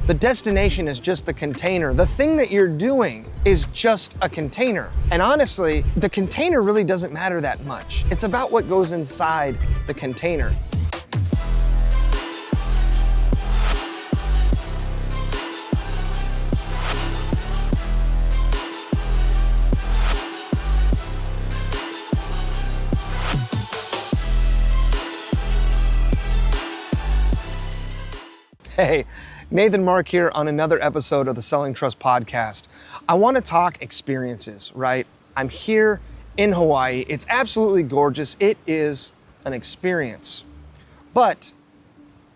The destination is just the container. The thing that you're doing is just a container. And honestly, the container really doesn't matter that much. It's about what goes inside the container. Hey, Nathan Mark here on another episode of the Selling Trust Podcast. I want to talk experiences, right? I'm here in Hawaii. It's absolutely gorgeous. It is an experience. But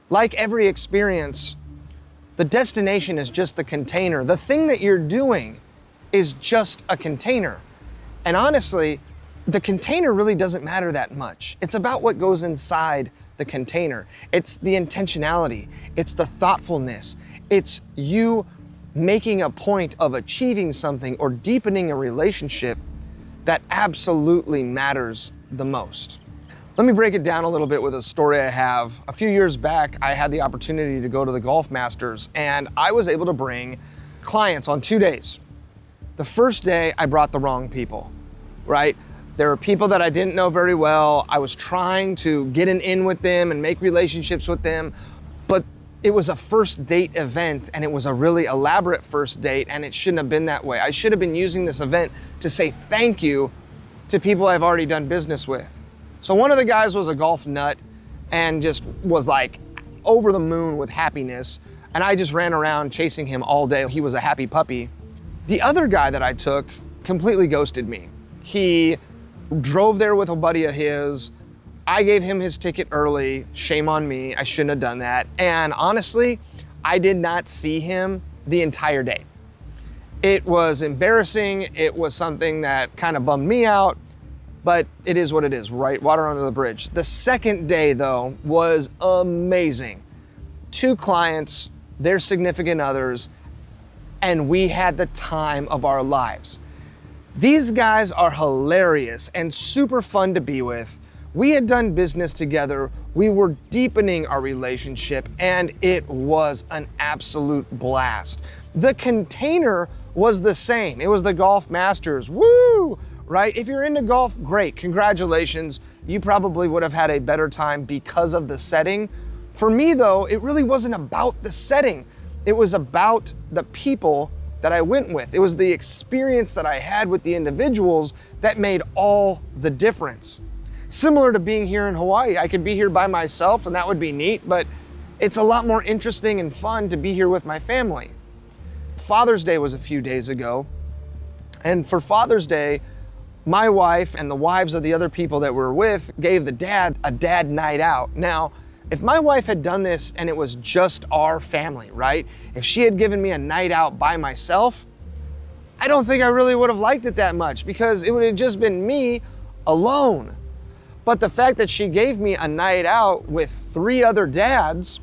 like every experience, the destination is just the container. The thing that you're doing is just a container. And honestly, the container really doesn't matter that much. It's about what goes inside the container. It's the intentionality. It's the thoughtfulness. It's you making a point of achieving something or deepening a relationship that absolutely matters the most. Let me break it down a little bit with a story I have. A few years back, I had the opportunity to go to the Golf Masters, and I was able to bring clients on 2 days. The first day, I brought the wrong people, right? There were people that I didn't know very well. I was trying to get an in with them and make relationships with them, but it was a first date event, and it was a really elaborate first date, and it shouldn't have been that way. I should have been using this event to say thank you to people I've already done business with. So one of the guys was a golf nut and just was like over the moon with happiness, and I just ran around chasing him all day. He was a happy puppy. The other guy that I took completely ghosted me. He drove there with a buddy of his. I gave him his ticket early. Shame on me. I shouldn't have done that. And honestly, I did not see him the entire day. It was embarrassing. It was something that kind of bummed me out, but it is what it is, right? Water under the bridge. The second day, though, was amazing. 2 clients, their significant others, and we had the time of our lives. These guys are hilarious and super fun to be with. We had done business together. We were deepening our relationship, and it was an absolute blast. The container was the same. It was the Golf Masters. Woo! Right? If you're into golf, great. Congratulations. You probably would have had a better time because of the setting. For me, though, it really wasn't about the setting. It was about the people that I went with. It was the experience that I had with the individuals that made all the difference. Similar to being here in Hawaii, I could be here by myself and that would be neat, but it's a lot more interesting and fun to be here with my family. Father's Day was a few days ago, and for Father's Day, my wife and the wives of the other people that we're with gave the dad a dad night out. Now, if my wife had done this and it was just our family, right? If she had given me a night out by myself, I don't think I really would have liked it that much because it would have just been me alone. But the fact that she gave me a night out with 3 other dads,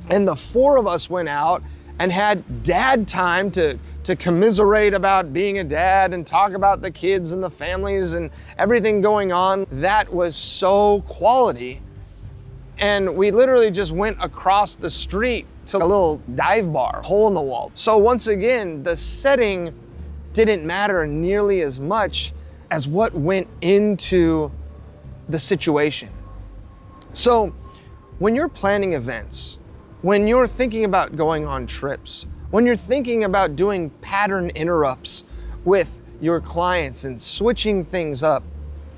and the 4 of us went out and had dad time to commiserate about being a dad and talk about the kids and the families and everything going on, that was so quality. And we literally just went across the street to a little dive bar, hole in the wall. So once again, the setting didn't matter nearly as much as what went into the situation. So when you're planning events, when you're thinking about going on trips, when you're thinking about doing pattern interrupts with your clients and switching things up,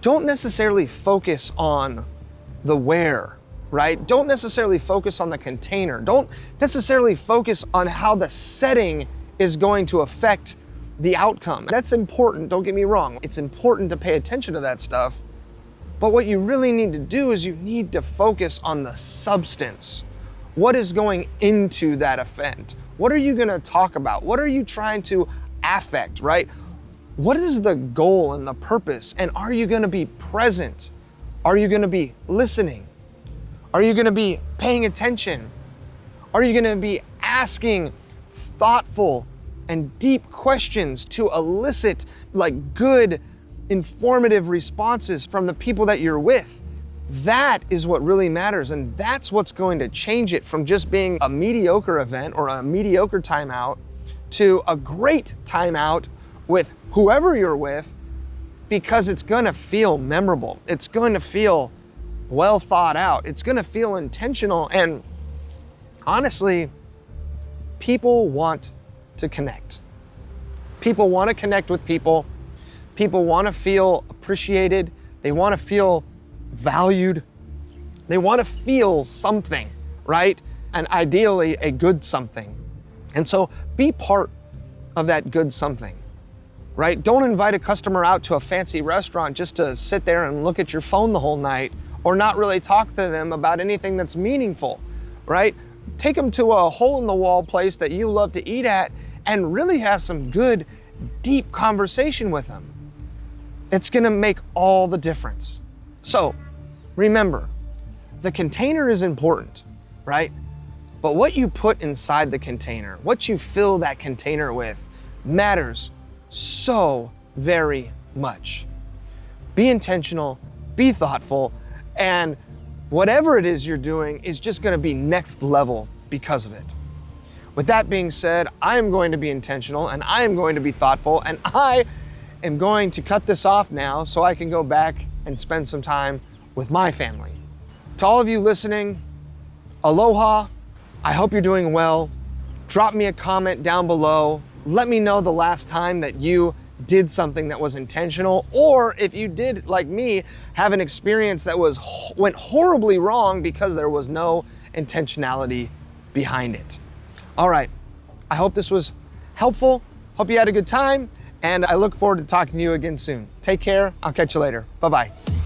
don't necessarily focus on the where, right? Don't necessarily focus on the container. Don't necessarily focus on how the setting is going to affect the outcome. That's important, don't get me wrong. It's important to pay attention to that stuff. But what you really need to do is you need to focus on the substance. What is going into that event? What are you gonna talk about? What are you trying to affect, right? What is the goal and the purpose? And are you gonna be present? Are you gonna be listening? Are you gonna be paying attention? Are you gonna be asking thoughtful and deep questions to elicit like good, informative responses from the people that you're with? That is what really matters, and that's what's going to change it from just being a mediocre event or a mediocre timeout to a great timeout with whoever you're with, because it's going to feel memorable. It's going to feel well thought out. It's going to feel intentional. And honestly, people want to connect. People want to connect with people. People want to feel appreciated. They want to feel valued. They want to feel something, right? And ideally a good something. And so be part of that good something, right? Don't invite a customer out to a fancy restaurant just to sit there and look at your phone the whole night or not really talk to them about anything that's meaningful, right? Take them to a hole-in-the-wall place that you love to eat at and really have some good, deep conversation with them. It's gonna make all the difference. So remember, the container is important, right? But what you put inside the container, what you fill that container with, matters so very much. Be intentional, be thoughtful, and whatever it is you're doing is just gonna be next level because of it. With that being said, I am going to be intentional and I am going to be thoughtful, and I am going to cut this off now so I can go back and spend some time with my family. To all of you listening, aloha. I hope you're doing well. Drop me a comment down below. Let me know the last time that you did something that was intentional, or if you did, like me, have an experience that went horribly wrong because there was no intentionality behind it. All right, I hope this was helpful. Hope you had a good time, and I look forward to talking to you again soon. Take care. I'll catch you later. Bye-bye.